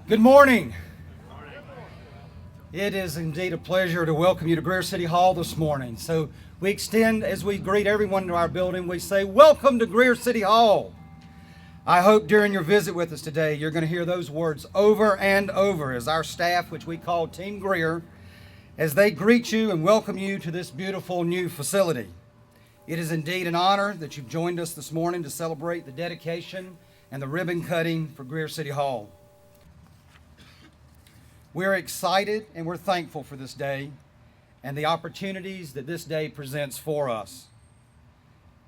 Good morning. It is indeed a pleasure to welcome you to Greer City Hall this morning. So we extend, as we greet everyone to our building, we say, welcome to Greer City Hall. I hope during your visit with us today, you're going to hear those words over and over as our staff, which we call Team Greer, as they greet you and welcome you to this beautiful new facility. It is indeed an honor that you've joined us this morning to celebrate the dedication and the ribbon cutting for Greer City Hall. We're excited and we're thankful for this day and the opportunities that this day presents for us.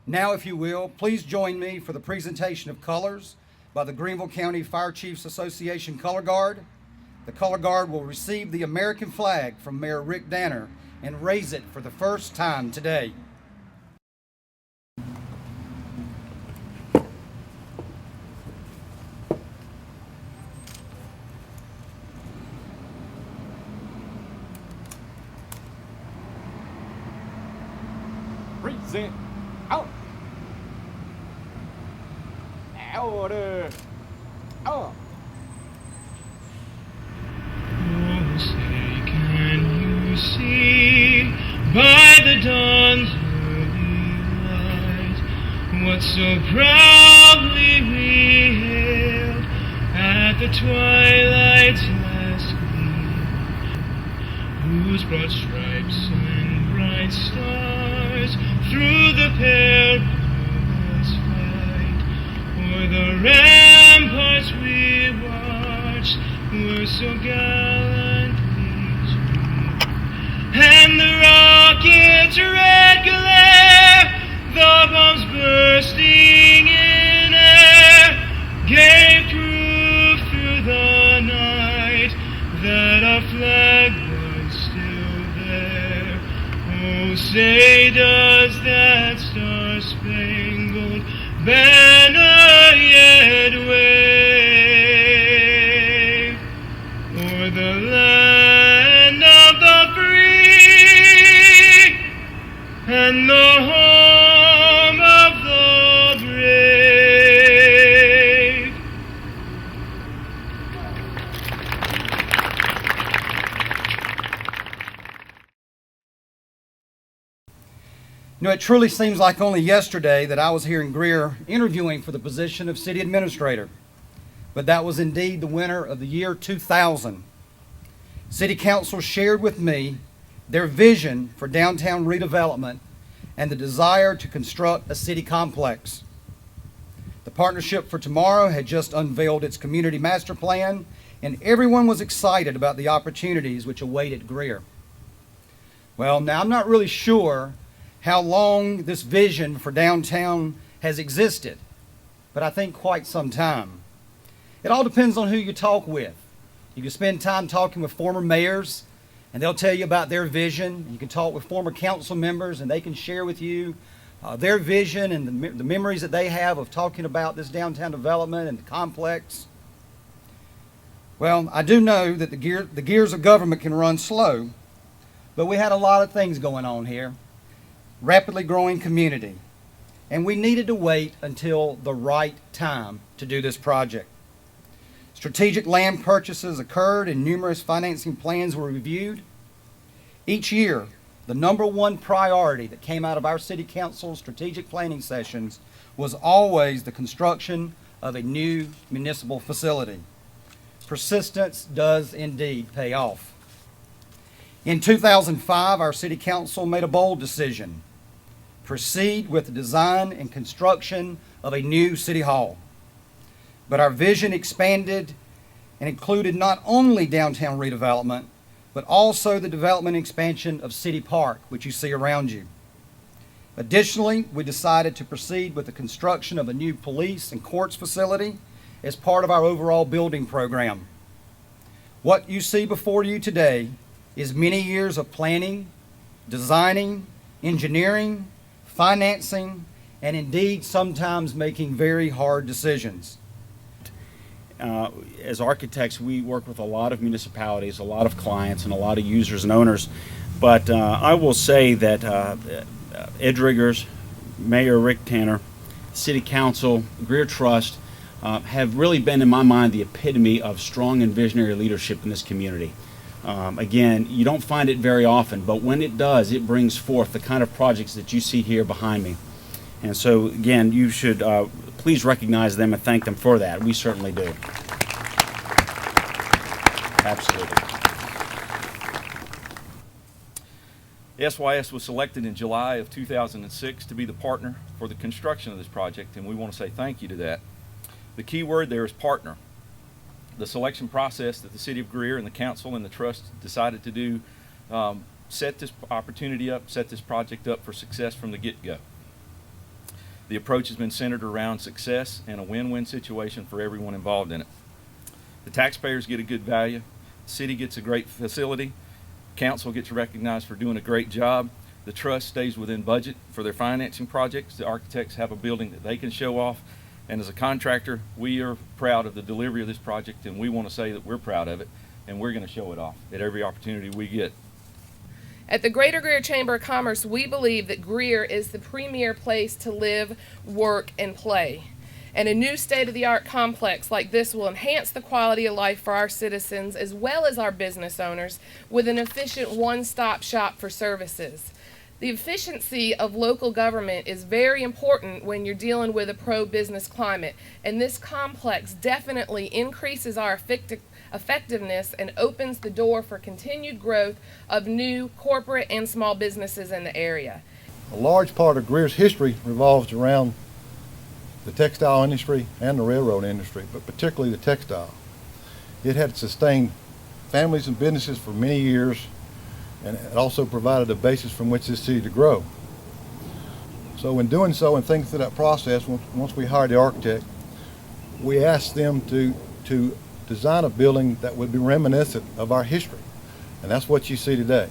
Now, if you will, please join me for the presentation of colors by the Greenville County Fire Chiefs Association Color Guard. The Color Guard will receive the American flag from Mayor Rick Danner and raise it for the first time today. Present out. Order. Oh. Oh, say, can you see by the dawn's early light what so proudly we hailed at the twilight's last gleam, whose broad stripes and bright stars through the perilous fight o'er the ramparts we watched were so gallantly streamed, and the rocket's red glare, the bombs bursting in air, gave proof through the night that our flag was still there. Oh, say does that star-spangled banner yet wave o'er the land of the free and the home of the brave? You know, it truly seems like only yesterday that I was here in Greer interviewing for the position of city administrator. But that was indeed the winter of the year 2000. City Council shared with me their vision for downtown redevelopment and the desire to construct a city complex. The Partnership for Tomorrow had just unveiled its community master plan, and everyone was excited about the opportunities which awaited Greer. Well, now I'm not really sure how long this vision for downtown has existed, but I think quite some time. It all depends on who you talk with. You can spend time talking with former mayors, and they'll tell you about their vision. You can talk with former council members, and they can share with you their vision and the memories that they have of talking about this downtown development and the complex. Well, I do know that the gears of government can run slow, but we had a lot of things going on here. Rapidly growing community, and we needed to wait until the right time to do this project. Strategic land purchases occurred and numerous financing plans were reviewed. Each year, the number one priority that came out of our City Council strategic planning sessions was always the construction of a new municipal facility. Persistence does indeed pay off. In 2005, our City Council made a bold decision: proceed with the design and construction of a new City Hall. But our vision expanded and included not only downtown redevelopment, but also the development and expansion of City Park, which you see around you. Additionally, we decided to proceed with the construction of a new police and courts facility as part of our overall building program. What you see before you today is many years of planning, designing, engineering, financing, and indeed sometimes making very hard decisions. As architects, we work with a lot of municipalities, a lot of clients, and a lot of users and owners. But I will say that Ed Riggers, Mayor Rick Tanner, City Council, Greer Trust, have really been, in my mind, the epitome of strong and visionary leadership in this community. Again, you don't find it very often, but when it does, it brings forth the kind of projects that you see here behind me. And so, again, you should please recognize them and thank them for that. We certainly do. Absolutely. SYS was selected in July of 2006 to be the partner for the construction of this project, and we want to say thank you to that. The key word there is partner. The selection process that the City of Greer and the Council and the Trust decided to do set this opportunity up, set this project up for success from the get-go. The approach has been centered around success and a win-win situation for everyone involved in it. The taxpayers get a good value, the city gets a great facility, council gets recognized for doing a great job, the trust stays within budget for their financing projects, the architects have a building that they can show off, and as a contractor, we are proud of the delivery of this project, and we want to say that we're proud of it, and we're going to show it off at every opportunity we get. At the Greater Greer Chamber of Commerce, we believe that Greer is the premier place to live, work, and play. And a new state-of-the-art complex like this will enhance the quality of life for our citizens as well as our business owners with an efficient one-stop shop for services. The efficiency of local government is very important when you're dealing with a pro-business climate, and this complex definitely increases our effectiveness and opens the door for continued growth of new corporate and small businesses in the area. A large part of Greer's history revolves around the textile industry and the railroad industry, but particularly the textile. It had sustained families and businesses for many years, and it also provided a basis from which this city to grow. So in doing so and thinking through that process, once we hired the architect, we asked them to design a building that would be reminiscent of our history, and that's what you see today.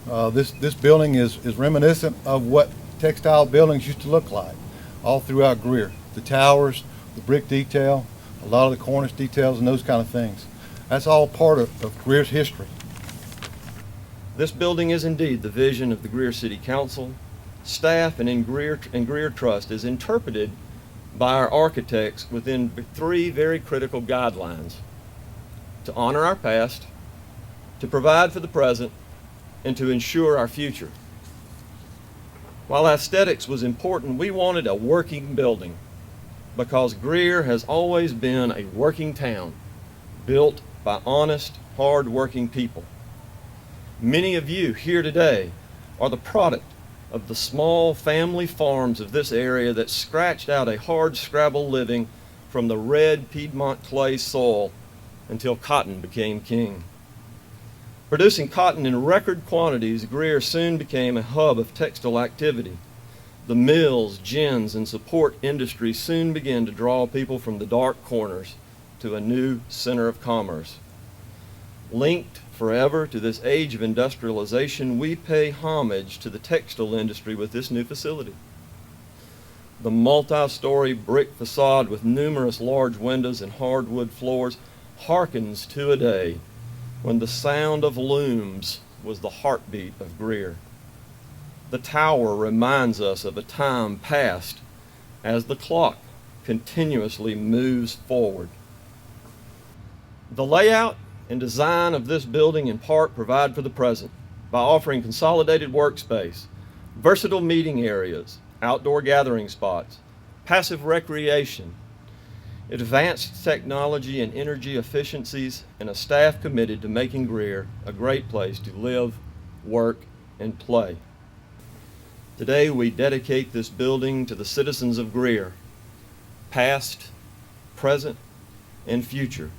This building is reminiscent of what textile buildings used to look like all throughout Greer. The towers, the brick detail, a lot of the cornice details and those kind of things. That's all part of Greer's history. This building is indeed the vision of the Greer City Council, staff, and Greer Trust is interpreted by our architects within 3 very critical guidelines: to honor our past, to provide for the present, and to ensure our future. While aesthetics was important, we wanted a working building because Greer has always been a working town built by honest, hard-working people. Many of you here today are the product of the small family farms of this area that scratched out a hard-scrabble living from the red Piedmont clay soil until cotton became king. Producing cotton in record quantities, Greer soon became a hub of textile activity. The mills, gins, and support industries soon began to draw people from the dark corners to a new center of commerce. Linked forever to this age of industrialization, we pay homage to the textile industry with this new facility. The multi-story brick facade with numerous large windows and hardwood floors harkens to a day when the sound of looms was the heartbeat of Greer. The tower reminds us of a time past as the clock continuously moves forward. The layout and design of this building in part provide for the present by offering consolidated workspace, versatile meeting areas, outdoor gathering spots, passive recreation, advanced technology and energy efficiencies, and a staff committed to making Greer a great place to live, work, and play. Today we dedicate this building to the citizens of Greer, past, present, and future.